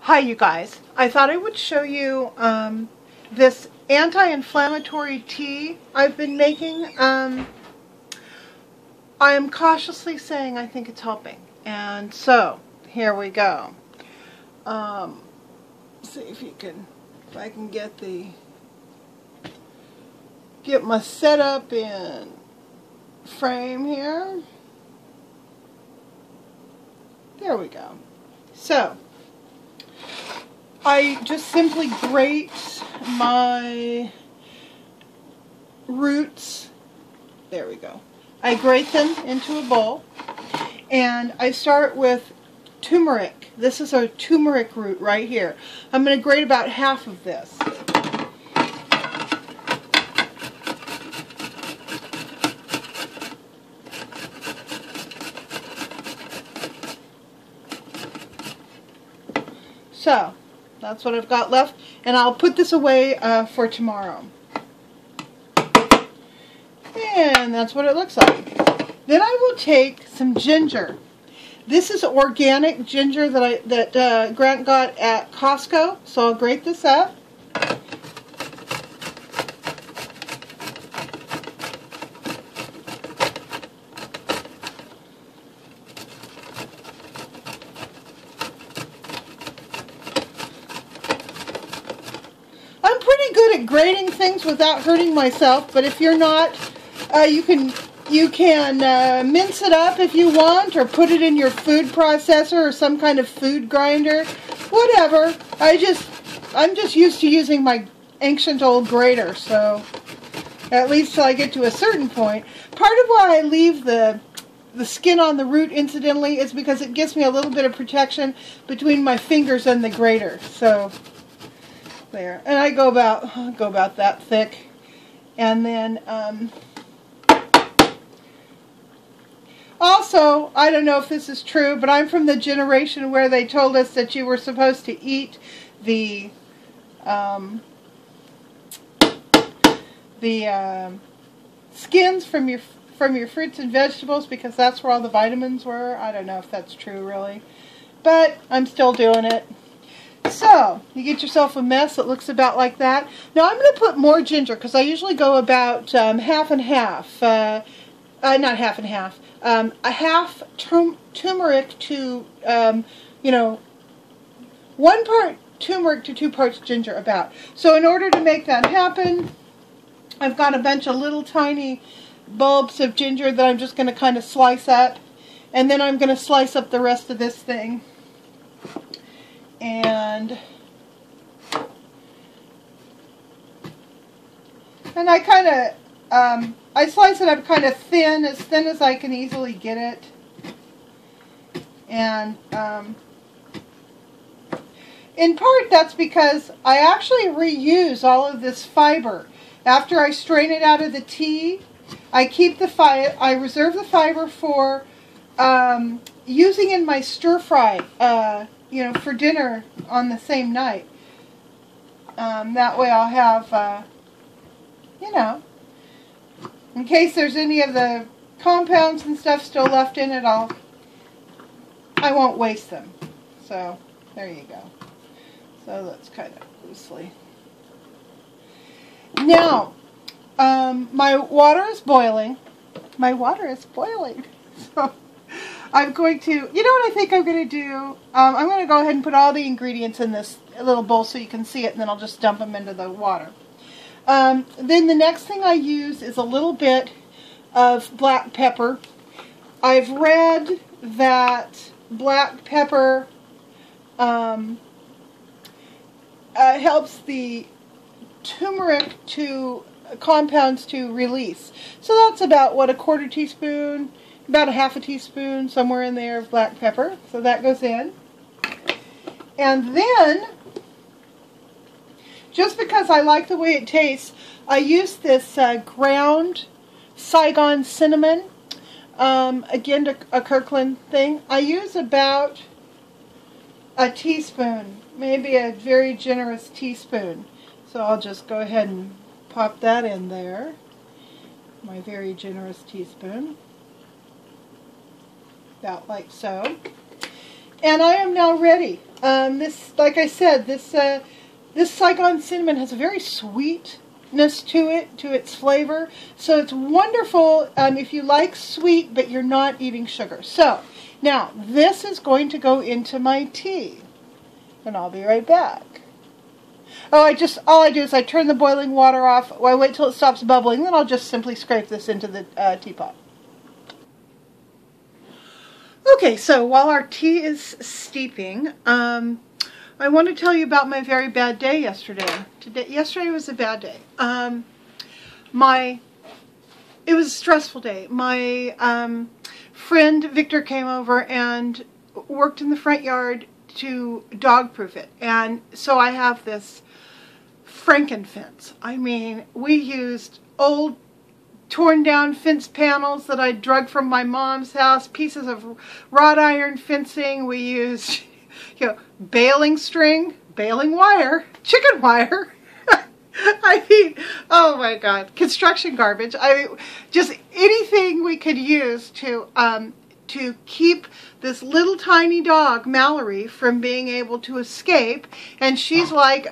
Hi you guys, I thought I would show you this anti-inflammatory tea I've been making. I am cautiously saying I think it's helping, and so here we go. See if I can get my setup in frame here. There we go. So I just simply grate my roots. There we go. I grate them into a bowl, and I start with turmeric. This is a turmeric root right here. I'm going to grate about half of this. So that's what I've got left, and I'll put this away for tomorrow. And that's what it looks like. Then I will take some ginger. This is organic ginger that Grant got at Costco, so I'll grate this up. I'm pretty good at grating things without hurting myself, but if you're not, you can mince it up if you want, or put it in your food processor or some kind of food grinder, whatever. I'm just used to using my ancient old grater, so at least till I get to a certain point. Part of why I leave the skin on the root, incidentally, is because it gives me a little bit of protection between my fingers and the grater. So there, and I go about that thick, and then also, I don't know if this is true, but I'm from the generation where they told us that you were supposed to eat the skins from your fruits and vegetables, because that's where all the vitamins were. I don't know if that's true, really, but I'm still doing it. So, you get yourself a mess that looks about like that. Now, I'm going to put more ginger, because I usually go about half and half. Not half and half. A half turmeric to, 1 part turmeric to 2 parts ginger about. So in order to make that happen, I've got a bunch of little tiny bulbs of ginger that I'm just going to kind of slice up. And then I'm going to slice up the rest of this thing. And I kind of, I slice it up kind of thin as I can easily get it. And in part that's because I actually reuse all of this fiber. After I strain it out of the tea, I keep the I reserve the fiber for using in my stir fry, for dinner on the same night. That way I'll have, in case there's any of the compounds and stuff still left in it, I won't waste them. So, there you go. So that's kind of loosely. Now, my water is boiling. My water is boiling. So, I'm going to, you know what I think I'm going to do? I'm going to go ahead and put all the ingredients in this little bowl so you can see it, and then I'll just dump them into the water. Then the next thing I use is a little bit of black pepper. I've read that black pepper helps the turmeric compounds to release. So that's about, what, a 1/4 teaspoon? About a 1/2 teaspoon, somewhere in there, of black pepper. So that goes in. And then, just because I like the way it tastes, I use this ground Saigon cinnamon. Again, a Kirkland thing. I use about a teaspoon, maybe a very generous teaspoon. So I'll just go ahead and pop that in there. My very generous teaspoon. About like so. And I am now ready This, like I said, this Saigon cinnamon has a very sweetness to it, to its flavor. So it's wonderful if you like sweet, but you're not eating sugar. So now this is going to go into my tea, and I'll be right back. Oh, all I do is I turn the boiling water off. I wait till it stops bubbling, then I'll just simply scrape this into the teapot. Okay, so while our tea is steeping, I want to tell you about my very bad day yesterday. Yesterday was a bad day. It was a stressful day. My friend Victor came over and worked in the front yard to dog-proof it, and so I have this Franken-fence. I mean, we used old torn down fence panels that I drug from my mom's house, pieces of wrought iron fencing. We used, baling string, baling wire, chicken wire. I mean, oh my God, construction garbage. I mean, just anything we could use to keep this little tiny dog, Mallory, from being able to escape. And she's like,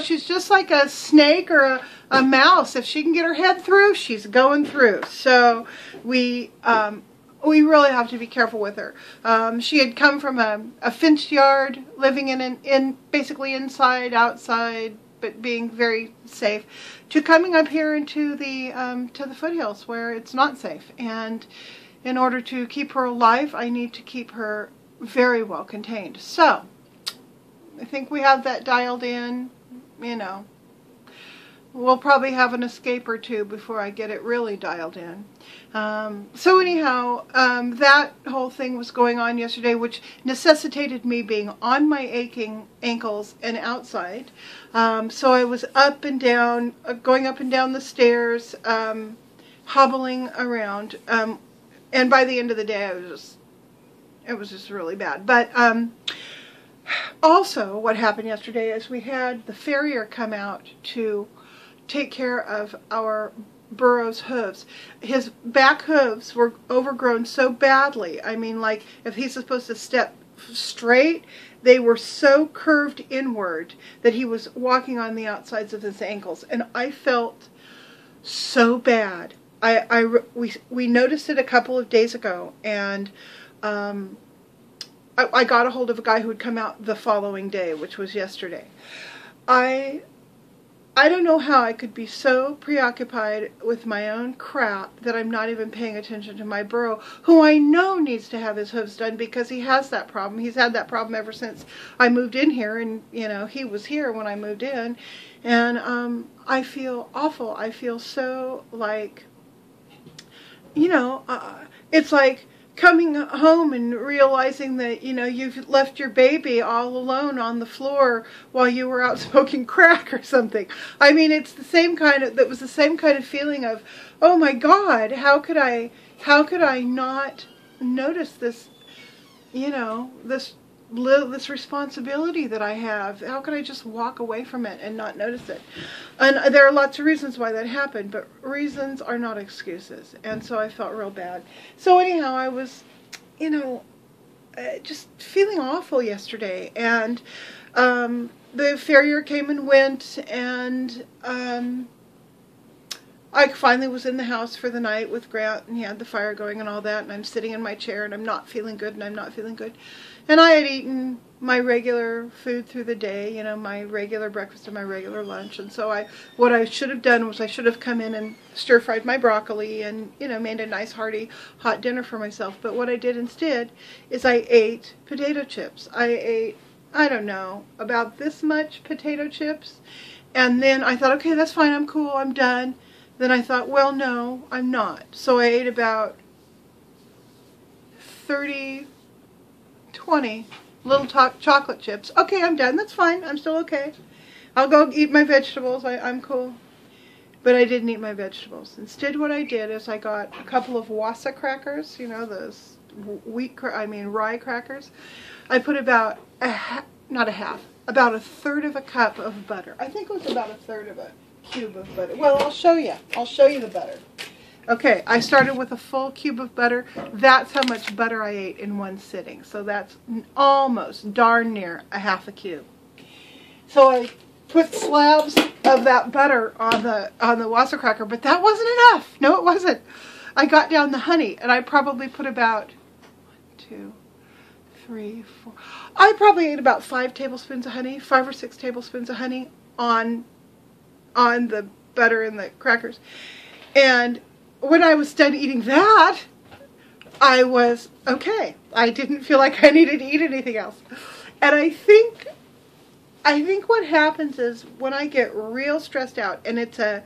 she's just like a snake or a mouse. If she can get her head through, she's going through. So we really have to be careful with her. She had come from a fenced yard, living in basically inside, outside, but being very safe, to coming up here into to the foothills where it's not safe. And in order to keep her alive, I need to keep her very well contained. So I think we have that dialed in. We'll probably have an escape or two before I get it really dialed in. So anyhow, that whole thing was going on yesterday, which necessitated me being on my aching ankles and outside. So I was up and down, going up and down the stairs, hobbling around. And by the end of the day, it was just really bad. But also what happened yesterday is we had the farrier come out to take care of our burro's hooves. His back hooves were overgrown so badly. I mean, like, if he's supposed to step straight, they were so curved inward that he was walking on the outsides of his ankles. And I felt so bad. We noticed it a couple of days ago, and I got a hold of a guy who would come out the following day, which was yesterday. I don't know how I could be so preoccupied with my own crap that I'm not even paying attention to my burro, who I know needs to have his hooves done because he has that problem. He's had that problem ever since I moved in here, and he was here when I moved in, and I feel awful. I feel so like, it's like coming home and realizing that, you've left your baby all alone on the floor while you were out smoking crack or something. I mean, it's the same kind of feeling of, oh my God, how could I not notice this, this responsibility that I have? How could I just walk away from it and not notice it? And there are lots of reasons why that happened, but reasons are not excuses. And so I felt real bad. So anyhow, I was, just feeling awful yesterday. And the farrier came and went, and I finally was in the house for the night with Grant, and he had the fire going and all that, and I'm sitting in my chair, and I'm not feeling good, And I had eaten my regular food through the day, my regular breakfast and my regular lunch. And so what I should have done was I should have come in and stir-fried my broccoli and, made a nice hearty hot dinner for myself. But what I did instead is I ate potato chips. I ate, I don't know, about this much potato chips. And then I thought, okay, that's fine, I'm cool, I'm done. Then I thought, well, no, I'm not. So I ate about 20 little chocolate chips. Okay, I'm done. That's fine. I'm still okay. I'll go eat my vegetables. I'm cool. But I didn't eat my vegetables. Instead, what I did is I got a couple of Wassa crackers, those rye crackers. I put about about a third of a cup of butter. I think it was about a third of a cube of butter. Well, I'll show you. I'll show you the butter. Okay, I started with a full cube of butter. That's how much butter I ate in one sitting. So that's almost darn near a half a cube. So I put slabs of that butter on the Wassa cracker, but that wasn't enough. No, it wasn't. I got down the honey, and I probably put about 1, 2, 3, 4. I probably ate about 5 tablespoons of honey, 5 or 6 tablespoons of honey on the butter and the crackers. And when I was done eating that, I was okay. I didn't feel like I needed to eat anything else. And I think what happens is when I get real stressed out, and it's an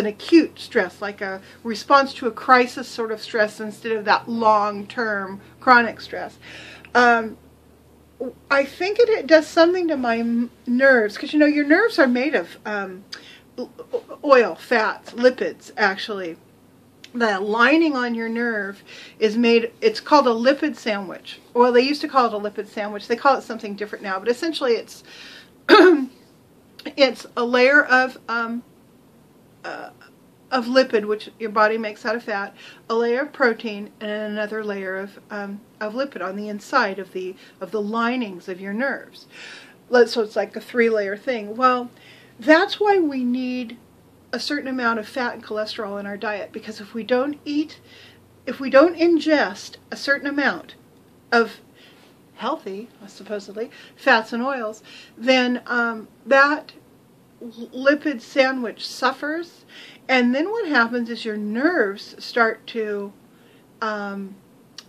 acute stress, like a response to a crisis sort of stress instead of that long-term chronic stress. I think it does something to my nerves, because you know your nerves are made of oil, fats, lipids, actually. The lining on your nerve is made, it's called a lipid sandwich. Well, they used to call it a lipid sandwich. They call it something different now, but essentially it's it's a layer of lipid, which your body makes out of fat, a layer of protein, and another layer of lipid on the inside of the linings of your nerves. So it's like a 3-layer thing. Well, that's why we need a certain amount of fat and cholesterol in our diet, because if we don't ingest a certain amount of healthy, supposedly, fats and oils, then that lipid sandwich suffers, and then what happens is your nerves start to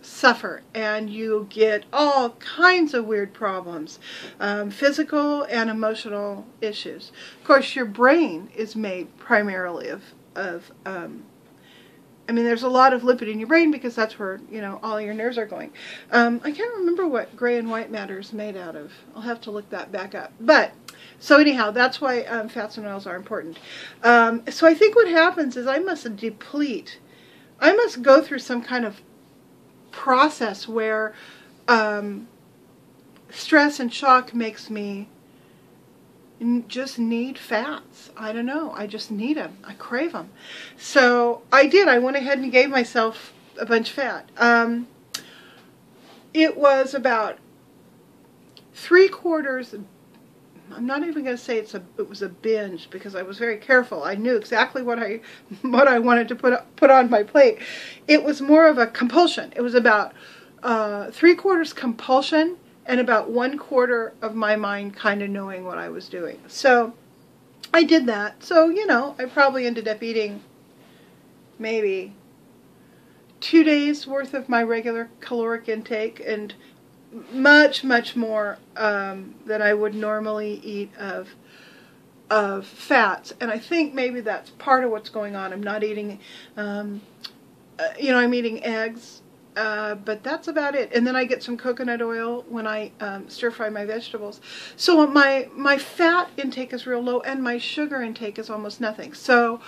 suffer, and you get all kinds of weird problems, physical and emotional issues. Of course, your brain is made primarily of I mean, there's a lot of lipid in your brain because that's where, you know, all your nerves are going. I can't remember what gray and white matter is made out of. I'll have to look that back up. But, so anyhow, that's why fats and oils are important. So I think what happens is I must go through some kind of process where stress and shock makes me just need fats. I don't know. I just need them. I crave them. So I did. I went ahead and gave myself a bunch of fat. It was about 3/4. I'm not even going to say it was a binge, because I was very careful. I knew exactly what I wanted to put on my plate. It was more of a compulsion. It was about 3/4 compulsion and about 1/4 of my mind kind of knowing what I was doing. So I did that. So, you know, I probably ended up eating maybe 2 days worth of my regular caloric intake, and much, much more than I would normally eat of fats. And I think maybe that's part of what's going on. I'm not eating, you know, I'm eating eggs. But that's about it. And then I get some coconut oil when I stir fry my vegetables. So my fat intake is real low, and my sugar intake is almost nothing. So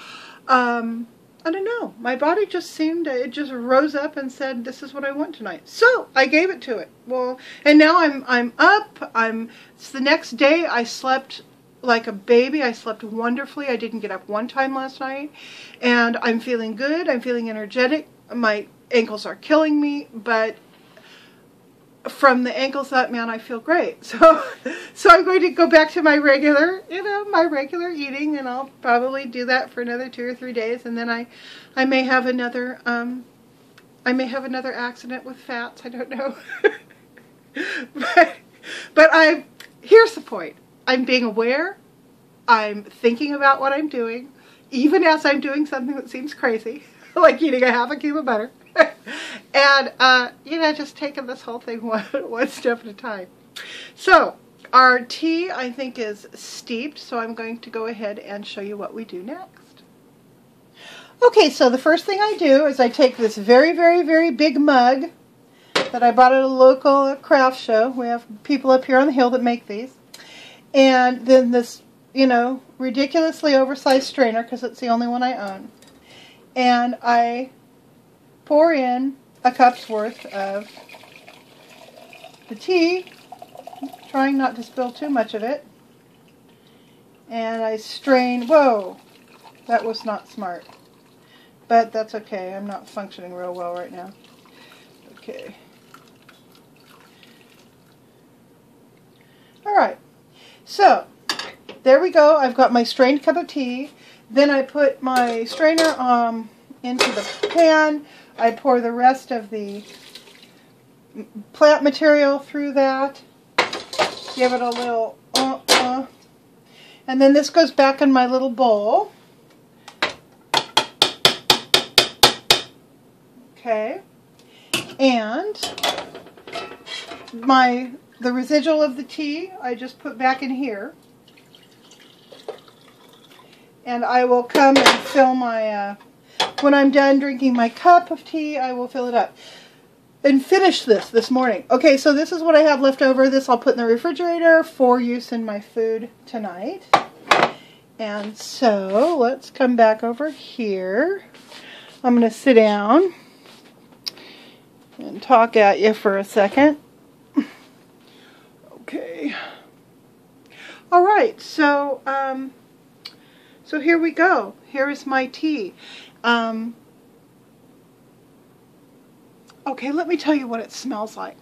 I don't know. My body just seemed, it just rose up and said, this is what I want tonight. So I gave it to it. Well, and now I'm up. It's the next day. I slept like a baby. I slept wonderfully. I didn't get up one time last night. And I'm feeling good. I'm feeling energetic. My ankles are killing me, but from the ankles up, man, I feel great. So I'm going to go back to my regular, you know, my regular eating, and I'll probably do that for another 2 or 3 days, and then I may have another accident with fats. I don't know. but here's the point. I'm being aware. I'm thinking about what I'm doing, even as I'm doing something that seems crazy, like eating a half a cube of butter. And, you know, just taking this whole thing one step at a time. So, our tea, I think, is steeped, so I'm going to go ahead and show you what we do next. Okay, so the first thing I do is I take this very, very, very big mug that I bought at a local craft show. We have people up here on the hill that make these. And then this, you know, ridiculously oversized strainer, because it's the only one I own. And I pour in a cup's worth of the tea, trying not to spill too much of it. And I strain, whoa, that was not smart. but that's okay. I'm not functioning real well right now. Okay. Alright, so there we go. I've got my strained cup of tea. Then I put my strainer into the pan. I pour the rest of the plant material through that. Give it a little and then this goes back in my little bowl. Okay. And the residual of the tea I just put back in here. And I will come and fill my, when I'm done drinking my cup of tea, I will fill it up. And finish this morning. Okay, so this is what I have left over. This I'll put in the refrigerator for use in my food tonight. And so, let's come back over here. I'm going to sit down and talk at you for a second. Okay. Alright, so here we go. Here is my tea. Okay, let me tell you what it smells like.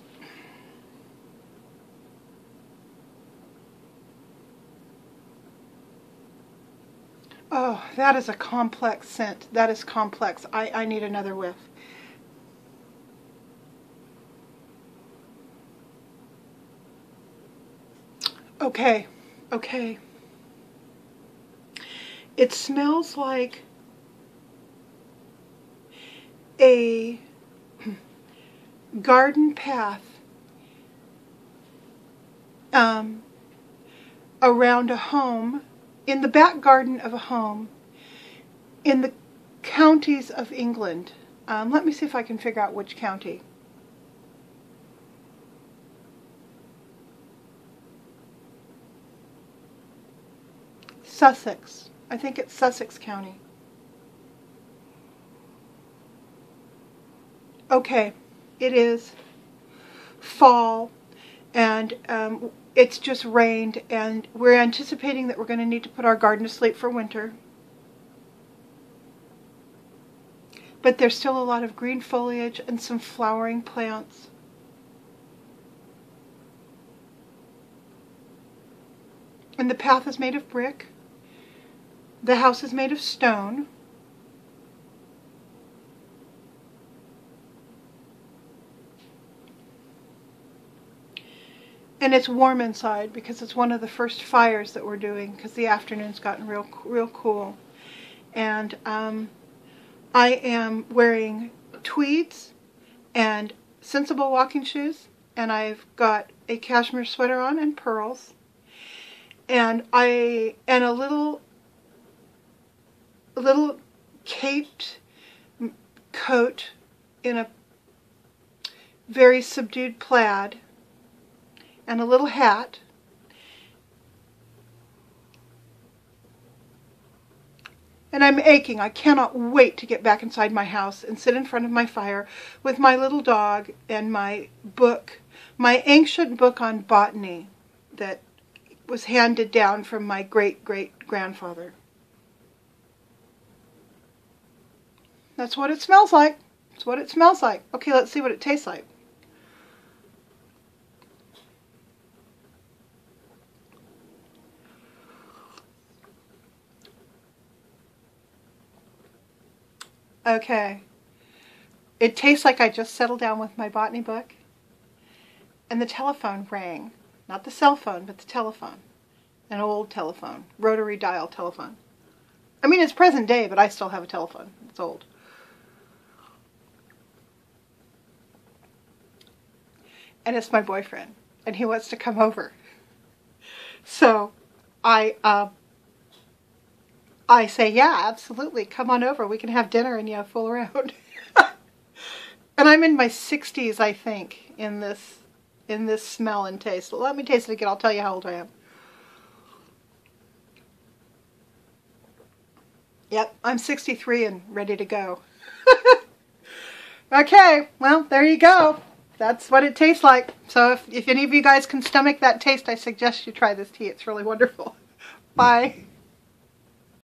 Oh, that is a complex scent. That is complex. I need another whiff. Okay, okay. It smells like a garden path around a home, in the back garden of a home, in the counties of England. Let me see if I can figure out which county. Sussex. I think it's Sussex County. Okay, it is fall, and it's just rained, and we're anticipating that we're going to need to put our garden to sleep for winter. But there's still a lot of green foliage and some flowering plants. And the path is made of brick. The house is made of stone. And it's warm inside because it's one of the first fires that we're doing because the afternoon's gotten real cool. And I am wearing tweeds and sensible walking shoes, and I've got a cashmere sweater on and pearls, and a little caped coat in a very subdued plaid, and a little hat, and I'm aching. I cannot wait to get back inside my house and sit in front of my fire with my little dog and my book, my ancient book on botany that was handed down from my great-great-grandfather. That's what it smells like. That's what it smells like. Okay, let's see what it tastes like. Okay. It tastes like I just settled down with my botany book, and the telephone rang. Not the cell phone, but the telephone. An old telephone. Rotary dial telephone. I mean, it's present day, but I still have a telephone. It's old. And it's my boyfriend, and he wants to come over. So I say, yeah, absolutely, come on over. We can have dinner and, fool around. And I'm in my 60s, I think, in this smell and taste. Let me taste it again. I'll tell you how old I am. Yep, I'm 63 and ready to go. Okay, well, there you go. That's what it tastes like. So if any of you guys can stomach that taste, I suggest you try this tea. It's really wonderful. Bye.